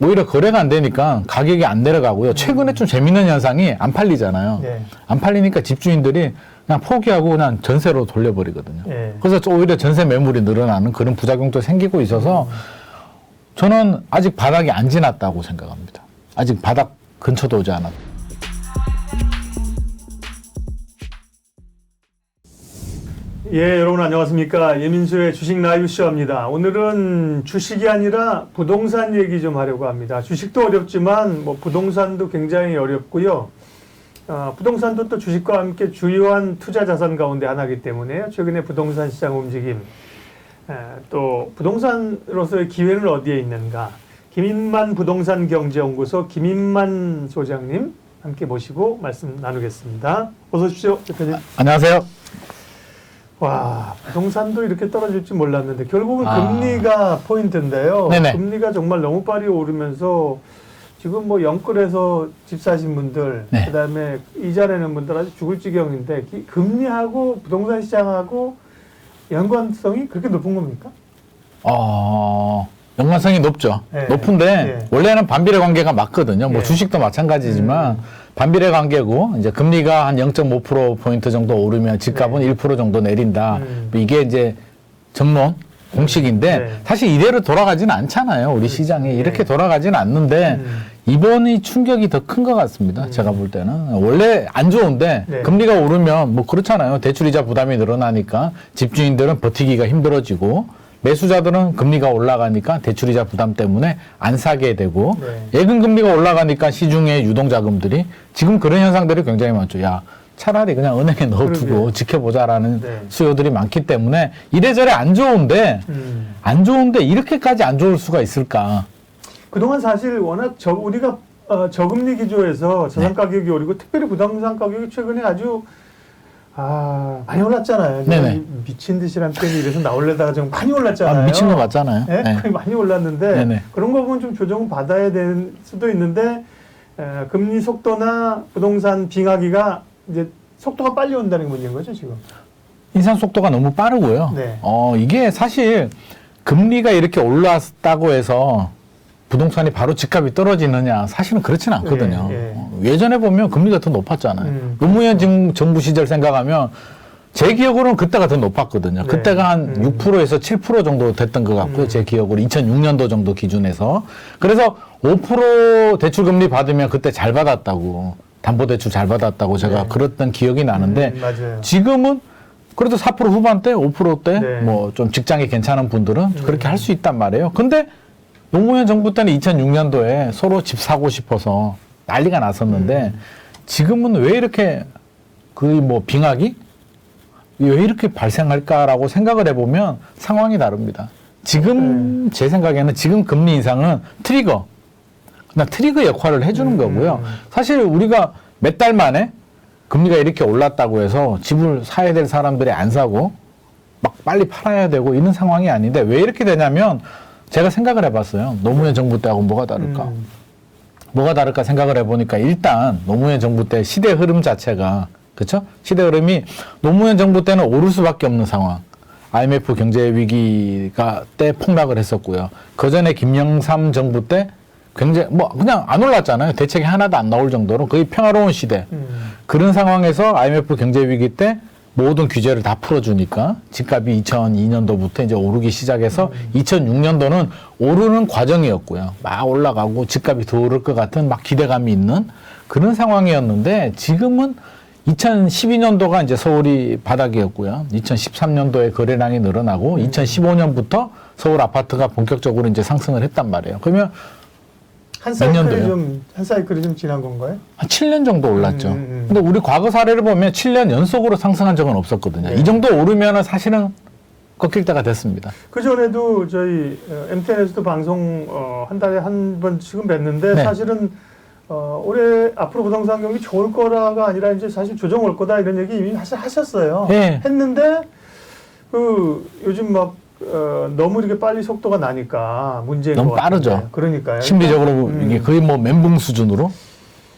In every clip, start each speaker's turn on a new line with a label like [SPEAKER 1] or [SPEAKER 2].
[SPEAKER 1] 오히려 거래가 안 되니까 가격이 안 내려가고요. 최근에 좀 재밌는 현상이 안 팔리잖아요.
[SPEAKER 2] 네.
[SPEAKER 1] 안 팔리니까 집주인들이 그냥 포기하고 그냥 전세로 돌려버리거든요.
[SPEAKER 2] 네.
[SPEAKER 1] 그래서 오히려 전세 매물이 늘어나는 그런 부작용도 생기고 있어서 저는 아직 바닥이 안 지났다고 생각합니다. 아직 바닥 근처도 오지 않았다.
[SPEAKER 2] 예, 여러분 안녕하십니까. 예민수의 주식 라이브 쇼입니다. 오늘은 주식이 아니라 부동산 얘기 좀 하려고 합니다. 주식도 어렵지만 뭐 부동산도 굉장히 어렵고요. 부동산도 또 주식과 함께 주요한 투자 자산 가운데 하나이기 때문에 최근에 부동산 시장 움직임, 또 부동산으로서의 기회는 어디에 있는가. 김인만 부동산 경제연구소 김인만 소장님 함께 모시고 말씀 나누겠습니다. 어서 오십시오, 대표님.
[SPEAKER 1] 안녕하세요.
[SPEAKER 2] 와, 부동산도 이렇게 떨어질 줄 몰랐는데 결국은 금리가 포인트인데요.
[SPEAKER 1] 네네.
[SPEAKER 2] 금리가 정말 너무 빨리 오르면서 지금 뭐 영끌에서 집 사신 분들,
[SPEAKER 1] 네.
[SPEAKER 2] 그다음에 이자 내는 분들 아주 죽을 지경인데 금리하고 부동산 시장하고 연관성이 그렇게 높은 겁니까?
[SPEAKER 1] 연관성이 높죠.
[SPEAKER 2] 네.
[SPEAKER 1] 높은데
[SPEAKER 2] 네.
[SPEAKER 1] 원래는 반비례 관계가 맞거든요. 뭐
[SPEAKER 2] 네.
[SPEAKER 1] 주식도 마찬가지지만 반비례 관계고 이제 금리가 한 0.5%포인트 정도 오르면 집값은
[SPEAKER 2] 네.
[SPEAKER 1] 1% 정도 내린다. 이게 이제 정론 공식인데
[SPEAKER 2] 네.
[SPEAKER 1] 사실 이대로 돌아가지는 않잖아요. 우리 시장이 이렇게
[SPEAKER 2] 네.
[SPEAKER 1] 돌아가지는 않는데 이번이 충격이 더 큰 것 같습니다. 제가 볼 때는 원래 안 좋은데
[SPEAKER 2] 네.
[SPEAKER 1] 금리가 오르면 뭐 그렇잖아요. 대출이자 부담이 늘어나니까 집주인들은 버티기가 힘들어지고 매수자들은 금리가 올라가니까 대출이자 부담 때문에 안 사게 되고
[SPEAKER 2] 네.
[SPEAKER 1] 예금 금리가 올라가니까 시중에 유동자금들이 지금 그런 현상들이 굉장히 많죠. 야, 차라리 그냥 은행에 넣어두고
[SPEAKER 2] 그러게요.
[SPEAKER 1] 지켜보자라는
[SPEAKER 2] 네.
[SPEAKER 1] 수요들이 많기 때문에 이래저래 안 좋은데 안 좋은데 이렇게까지 안 좋을 수가 있을까?
[SPEAKER 2] 그동안 사실 워낙 우리가 저금리 기조에서 자산
[SPEAKER 1] 네.
[SPEAKER 2] 가격이 오르고 특별히 부동산 가격이 최근에 아주 많이 올랐잖아요.
[SPEAKER 1] 네네.
[SPEAKER 2] 미친 듯이란 표현이 이래서 나올려다가 좀 많이 올랐잖아요.
[SPEAKER 1] 미친 거 맞잖아요.
[SPEAKER 2] 네?
[SPEAKER 1] 네.
[SPEAKER 2] 거의 많이 올랐는데
[SPEAKER 1] 네네.
[SPEAKER 2] 그런 거 보면 좀 조정을 받아야 될 수도 있는데 금리 속도나 부동산 빙하기가 이제 속도가 빨리 온다는 게 문제인 거죠 지금.
[SPEAKER 1] 인상 속도가 너무 빠르고요.
[SPEAKER 2] 네.
[SPEAKER 1] 이게 사실 금리가 이렇게 올랐다고 해서 부동산이 바로 집값이 떨어지느냐 사실은 그렇지는 않거든요. 예전에 보면 금리가 더 높았잖아요. 노무현 정부 시절 생각하면 제 기억으로는 그때가 더 높았거든요.
[SPEAKER 2] 네.
[SPEAKER 1] 그때가 한 6%에서 7% 정도 됐던 것 같고요. 제 기억으로 2006년도 정도 기준에서. 그래서 5% 대출 금리 받으면 그때 잘 받았다고, 담보대출 잘 받았다고 제가
[SPEAKER 2] 네.
[SPEAKER 1] 그랬던 기억이 나는데
[SPEAKER 2] 맞아요.
[SPEAKER 1] 지금은 그래도 4% 후반대, 5%대
[SPEAKER 2] 네.
[SPEAKER 1] 뭐 좀 직장이 괜찮은 분들은 그렇게 할 수 있단 말이에요. 근데 노무현 정부 때는 2006년도에 서로 집 사고 싶어서 난리가 났었는데 지금은 왜 이렇게 거의 뭐 빙하기? 왜 이렇게 발생할까라고 생각을 해보면 상황이 다릅니다. 지금 제 생각에는 지금 금리 인상은 트리거, 그냥 트리거 역할을 해주는 거고요. 사실 우리가 몇 달 만에 금리가 이렇게 올랐다고 해서 집을 사야 될 사람들이 안 사고 막 빨리 팔아야 되고 이런 상황이 아닌데 왜 이렇게 되냐면 제가 생각을 해봤어요. 노무현 정부 때하고 뭐가 다를까? 뭐가 다를까 생각을 해보니까 일단 노무현 정부 때 시대 흐름 자체가 그렇죠? 시대 흐름이 노무현 정부 때는 오를 수밖에 없는 상황. IMF 경제 위기가 때 폭락을 했었고요. 그 전에 김영삼 정부 때 굉장히 뭐 그냥 안 올랐잖아요. 대책이 하나도 안 나올 정도로 거의 평화로운 시대. 그런 상황에서 IMF 경제 위기 때 모든 규제를 다 풀어주니까 집값이 2002년도부터 이제 오르기 시작해서 2006년도는 오르는 과정이었고요. 막 올라가고 집값이 더 오를 것 같은 막 기대감이 있는 그런 상황이었는데 지금은 2012년도가 이제 서울이 바닥이었고요. 2013년도에 거래량이 늘어나고 2015년부터 서울 아파트가 본격적으로 이제 상승을 했단 말이에요. 그러면
[SPEAKER 2] 한
[SPEAKER 1] 년도예요?
[SPEAKER 2] 사이클이 좀 지난 건가요?
[SPEAKER 1] 한 7년 정도 올랐죠. 근데 우리 과거 사례를 보면 7년 연속으로 상승한 적은 없었거든요.
[SPEAKER 2] 네.
[SPEAKER 1] 이 정도 오르면은 사실은 꺾일 때가 됐습니다.
[SPEAKER 2] 그 전에도 저희 MTN에서도 방송 한 달에 한 번씩은 뵀는데
[SPEAKER 1] 네.
[SPEAKER 2] 사실은 올해 앞으로 부동산 경기 좋을 거라가 아니라 이제 사실 조정 올 거다 이런 얘기 이미 사실 하셨어요.
[SPEAKER 1] 네.
[SPEAKER 2] 했는데 그 요즘 막 너무 이렇게 빨리 속도가 나니까 문제인
[SPEAKER 1] 너무
[SPEAKER 2] 것 같은데.
[SPEAKER 1] 빠르죠.
[SPEAKER 2] 그러니까요.
[SPEAKER 1] 심리적으로 이게 거의 뭐 멘붕 수준으로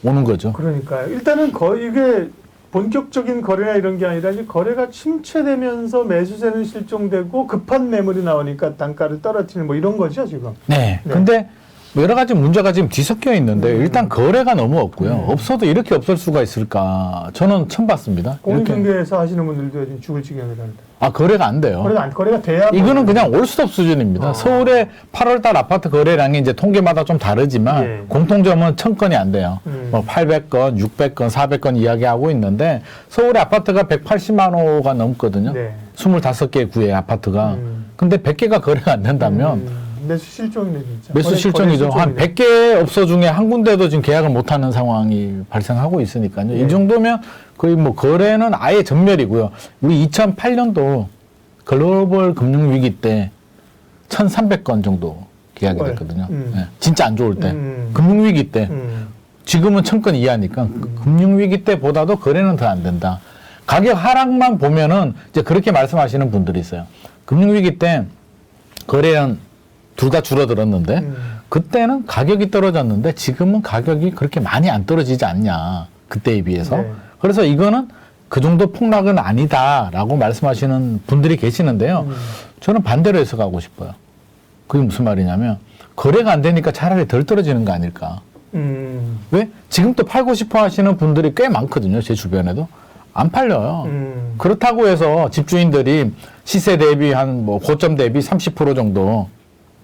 [SPEAKER 1] 오는 거죠.
[SPEAKER 2] 그러니까요. 일단은 거의 이게 본격적인 거래나 이런 게 아니라 이제 거래가 침체되면서 매수세는 실종되고 급한 매물이 나오니까 단가를 떨어뜨리는 뭐 이런 거죠 지금.
[SPEAKER 1] 네.
[SPEAKER 2] 네.
[SPEAKER 1] 근데 뭐 여러 가지 문제가 지금 뒤섞여 있는데 일단 거래가 너무 없고요. 없어도 이렇게 없을 수가 있을까? 저는 처음 봤습니다. 이렇게.
[SPEAKER 2] 공인중개사 하시는 분들도 요즘 죽을 지경이라는데.
[SPEAKER 1] 아, 거래가 안 돼요.
[SPEAKER 2] 거래가 돼야
[SPEAKER 1] 이거는 그냥 올스톱 수준입니다. 서울의 8월달 아파트 거래량이 이제 통계마다 좀 다르지만
[SPEAKER 2] 예.
[SPEAKER 1] 공통점은 1000건이 안 돼요. 뭐 800건, 600건, 400건 이야기하고 있는데 서울의 아파트가 180만 호가 넘거든요.
[SPEAKER 2] 네.
[SPEAKER 1] 25개 구의 아파트가. 근데 100개가 거래가 안 된다면
[SPEAKER 2] 매수 실종이네 진짜.
[SPEAKER 1] 매수 실종이죠. 한 100개 업소 중에 한 군데도 지금 계약을 못하는 상황이 발생하고 있으니까요.
[SPEAKER 2] 네.
[SPEAKER 1] 이 정도면 거의 뭐 거래는 아예 전멸이고요. 우리 2008년도 글로벌 금융위기 때 1,300건 정도 계약이 됐거든요. 네, 진짜 안 좋을 때. 금융위기 때. 지금은 1,000건 이하니까 금융위기 때보다도 거래는 더 안 된다. 가격 하락만 보면은 이제 그렇게 말씀하시는 분들이 있어요. 금융위기 때 거래는 둘 다 줄어들었는데 그때는 가격이 떨어졌는데 지금은 가격이 그렇게 많이 안 떨어지지 않냐. 그때에 비해서.
[SPEAKER 2] 네.
[SPEAKER 1] 그래서 이거는 그 정도 폭락은 아니다라고 말씀하시는 분들이 계시는데요. 저는 반대로 해석하고 싶어요. 그게 무슨 말이냐면 거래가 안 되니까 차라리 덜 떨어지는 거 아닐까. 왜? 지금 또 팔고 싶어 하시는 분들이 꽤 많거든요. 제 주변에도. 안 팔려요. 그렇다고 해서 집주인들이 시세 대비 한 뭐 고점 대비 30% 정도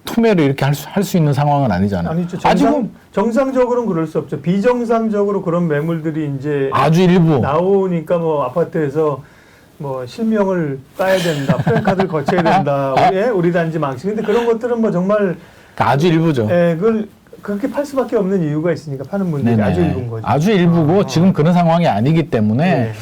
[SPEAKER 1] 투매를 이렇게 할 수 있는 상황은 아니잖아요.
[SPEAKER 2] 아니죠.
[SPEAKER 1] 아직은
[SPEAKER 2] 정상적으로는 그럴 수 없죠. 비정상적으로 그런 매물들이 이제
[SPEAKER 1] 아주 일부
[SPEAKER 2] 나오니까 뭐 아파트에서 뭐 실명을 따야 된다, 프랜카드를 거쳐야 된다, 우리 단지 망신. 근데 그런 것들은 뭐 정말
[SPEAKER 1] 아주 일부죠.
[SPEAKER 2] 그걸 그렇게 팔 수밖에 없는 이유가 있으니까 파는 분들이
[SPEAKER 1] 네네.
[SPEAKER 2] 아주 일부인 거죠.
[SPEAKER 1] 아주 일부고 지금 그런 상황이 아니기 때문에
[SPEAKER 2] 네.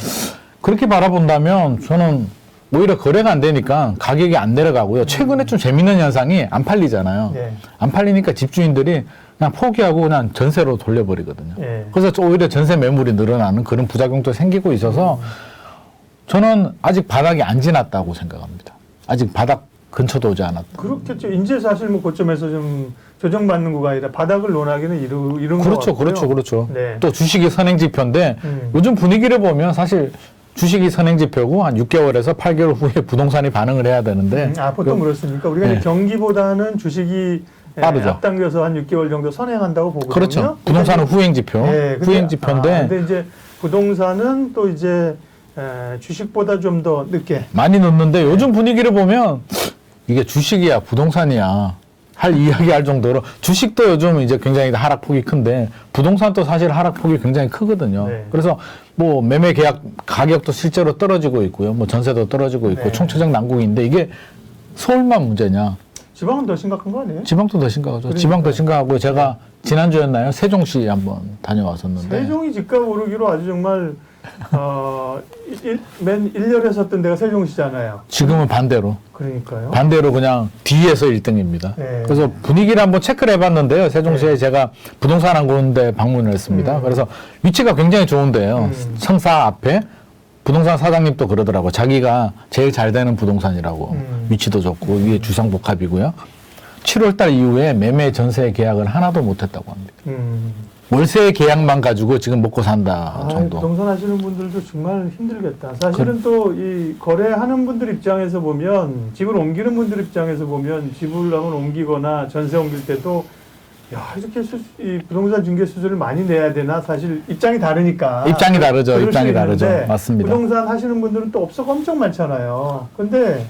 [SPEAKER 1] 그렇게 바라본다면 저는 오히려 거래가 안 되니까 가격이 안 내려가고요. 최근에 좀 재밌는 현상이 안 팔리잖아요.
[SPEAKER 2] 네.
[SPEAKER 1] 안 팔리니까 집주인들이 그냥 포기하고 그냥 전세로 돌려버리거든요.
[SPEAKER 2] 네.
[SPEAKER 1] 그래서 오히려 전세 매물이 늘어나는 그런 부작용도 생기고 있어서 저는 아직 바닥이 안 지났다고 생각합니다. 아직 바닥 근처도 오지 않았다.
[SPEAKER 2] 그렇겠죠. 이제 사실 뭐 고점에서 좀 조정받는 구간이라 바닥을 논하기는 이른 것
[SPEAKER 1] 그렇죠,
[SPEAKER 2] 같고요.
[SPEAKER 1] 그렇죠.
[SPEAKER 2] 네.
[SPEAKER 1] 또 주식이 선행지표인데 요즘 분위기를 보면 사실 주식이 선행지표고 한 6개월에서 8개월 후에 부동산이 반응을 해야 되는데
[SPEAKER 2] 보통 그렇습니까? 우리가
[SPEAKER 1] 네.
[SPEAKER 2] 이제 경기보다는 주식이
[SPEAKER 1] 빠르죠.
[SPEAKER 2] 앞당겨서 한 6개월 정도 선행한다고 보거든요.
[SPEAKER 1] 그렇죠. 부동산은 후행지표, 후행지표인데
[SPEAKER 2] 근데 이제 부동산은 또 이제 주식보다 좀 더 늦게.
[SPEAKER 1] 많이 넣는데 요즘 분위기를 보면 이게 주식이야 부동산이야 할 이야기할 정도로 주식도 요즘 이제 굉장히 하락폭이 큰데 부동산도 사실 하락폭이 굉장히 크거든요.
[SPEAKER 2] 네.
[SPEAKER 1] 그래서 뭐 매매 계약 가격도 실제로 떨어지고 있고요. 뭐 전세도 떨어지고 있고
[SPEAKER 2] 네.
[SPEAKER 1] 총체적 난국인데 이게 서울만 문제냐?
[SPEAKER 2] 지방은 더 심각한 거 아니에요?
[SPEAKER 1] 지방도 더 심각하죠. 지방 더 심각하고요. 제가 지난주였나요? 세종시 한번 다녀왔었는데
[SPEAKER 2] 세종이 집값 오르기로 아주 정말 맨 1년에 섰던 데가 세종시잖아요.
[SPEAKER 1] 지금은 반대로.
[SPEAKER 2] 그러니까요.
[SPEAKER 1] 반대로 그냥 뒤에서 1등입니다.
[SPEAKER 2] 네.
[SPEAKER 1] 그래서 분위기를 한번 체크를 해봤는데요. 세종시에 제가 부동산 한 군데 방문을 했습니다. 그래서 위치가 굉장히 좋은데요. 성사 앞에 부동산 사장님도 그러더라고요. 자기가 제일 잘 되는 부동산이라고. 위치도 좋고 위에 주상복합이고요. 7월달 이후에 매매 전세 계약을 하나도 못했다고 합니다. 월세 계약만 가지고 지금 먹고 산다 정도.
[SPEAKER 2] 부동산 하시는 분들도 정말 힘들겠다. 사실은 또 이 거래하는 분들 입장에서 보면 집을 옮기는 분들 입장에서 보면 집을 한번 옮기거나 전세 옮길 때도 야 이렇게 이 부동산 중개 수수료를 많이 내야 되나 사실 입장이 다르니까.
[SPEAKER 1] 입장이 다르죠.
[SPEAKER 2] 그럴
[SPEAKER 1] 입장이
[SPEAKER 2] 수
[SPEAKER 1] 다르죠.
[SPEAKER 2] 있는데
[SPEAKER 1] 맞습니다.
[SPEAKER 2] 부동산 하시는 분들은 또 업소가 엄청 많잖아요. 근데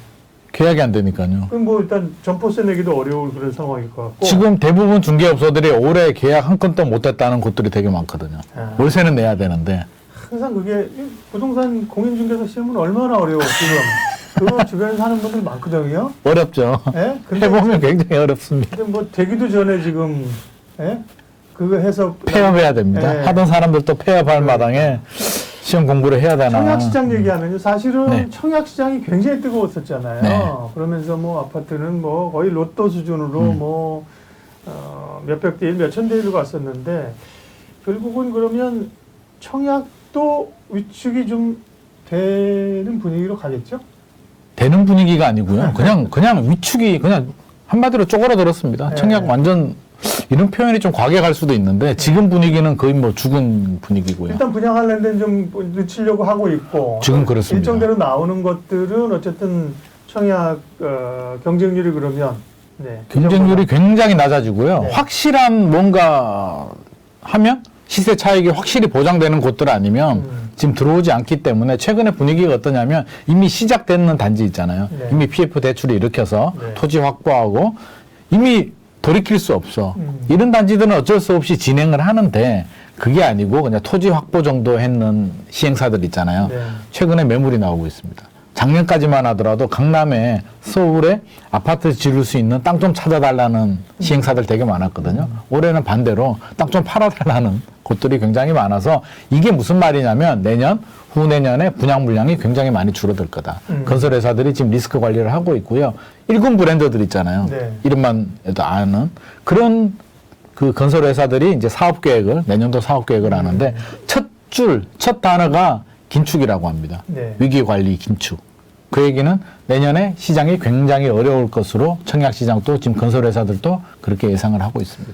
[SPEAKER 1] 계약이 안 되니까요.
[SPEAKER 2] 그럼 뭐 일단 점포세 내기도 어려운 그런 상황일 것 같고.
[SPEAKER 1] 지금 대부분 중개업소들이 올해 계약 한 건도 못했다는 곳들이 되게 많거든요. 월세는 내야 되는데.
[SPEAKER 2] 항상 그게 부동산 공인중개사 시험은 얼마나 어려워 지금. 그 주변에서 하는 분들 많거든요.
[SPEAKER 1] 어렵죠.
[SPEAKER 2] 예? 근데
[SPEAKER 1] 해보면 굉장히 어렵습니다.
[SPEAKER 2] 근데 뭐 되기도 전에 지금 그거 해서
[SPEAKER 1] 폐업해야 됩니다.
[SPEAKER 2] 예.
[SPEAKER 1] 하던 사람들도 폐업할 마당에 시험 공부를 해야 되나.
[SPEAKER 2] 청약시장 얘기하면요. 사실은
[SPEAKER 1] 네.
[SPEAKER 2] 청약시장이 굉장히 뜨거웠었잖아요.
[SPEAKER 1] 네.
[SPEAKER 2] 그러면서 뭐 아파트는 뭐 거의 로또 수준으로 뭐 몇백 대 1, 몇천 대 1로 갔었는데 결국은 그러면 청약도 위축이 좀 되는 분위기로 가겠죠?
[SPEAKER 1] 되는 분위기가 아니고요. 그냥 위축이 그냥 한마디로 쪼그라들었습니다.
[SPEAKER 2] 네.
[SPEAKER 1] 청약 완전 이런 표현이 좀 과격할 수도 있는데 지금 분위기는 거의 뭐 죽은 분위기고요.
[SPEAKER 2] 일단 분양하려는 데는 좀 늦추려고 하고 있고
[SPEAKER 1] 지금 그렇습니다.
[SPEAKER 2] 일정대로 나오는 것들은 어쨌든 청약 경쟁률이 그러면 네.
[SPEAKER 1] 경쟁률이 굉장히 낮아지고요.
[SPEAKER 2] 네.
[SPEAKER 1] 확실한 뭔가 하면 시세 차익이 확실히 보장되는 곳들 아니면 지금 들어오지 않기 때문에 최근에 분위기가 어떠냐면 이미 시작되는 단지 있잖아요.
[SPEAKER 2] 네.
[SPEAKER 1] 이미 PF 대출을 일으켜서
[SPEAKER 2] 네.
[SPEAKER 1] 토지 확보하고 이미 돌이킬 수 없어. 이런 단지들은 어쩔 수 없이 진행을 하는데 그게 아니고 그냥 토지 확보 정도 했는 시행사들 있잖아요.
[SPEAKER 2] 네.
[SPEAKER 1] 최근에 매물이 나오고 있습니다. 작년까지만 하더라도 강남에 서울에 아파트 지을 수 있는 땅 좀 찾아달라는 시행사들 되게 많았거든요. 올해는 반대로 땅 좀 팔아달라는 곳들이 굉장히 많아서 이게 무슨 말이냐면 내년, 후내년에 분양 물량이 굉장히 많이 줄어들 거다. 건설회사들이 지금 리스크 관리를 하고 있고요. 1군 브랜드들 있잖아요.
[SPEAKER 2] 네.
[SPEAKER 1] 이름만 해도 아는 그런 그 건설회사들이 이제 사업 계획을 내년도 사업 계획을 하는데 첫 단어가 긴축이라고 합니다.
[SPEAKER 2] 네.
[SPEAKER 1] 위기 관리 긴축. 그 얘기는 내년에 시장이 굉장히 어려울 것으로 청약 시장도 지금 건설회사들도 그렇게 예상을 하고 있습니다.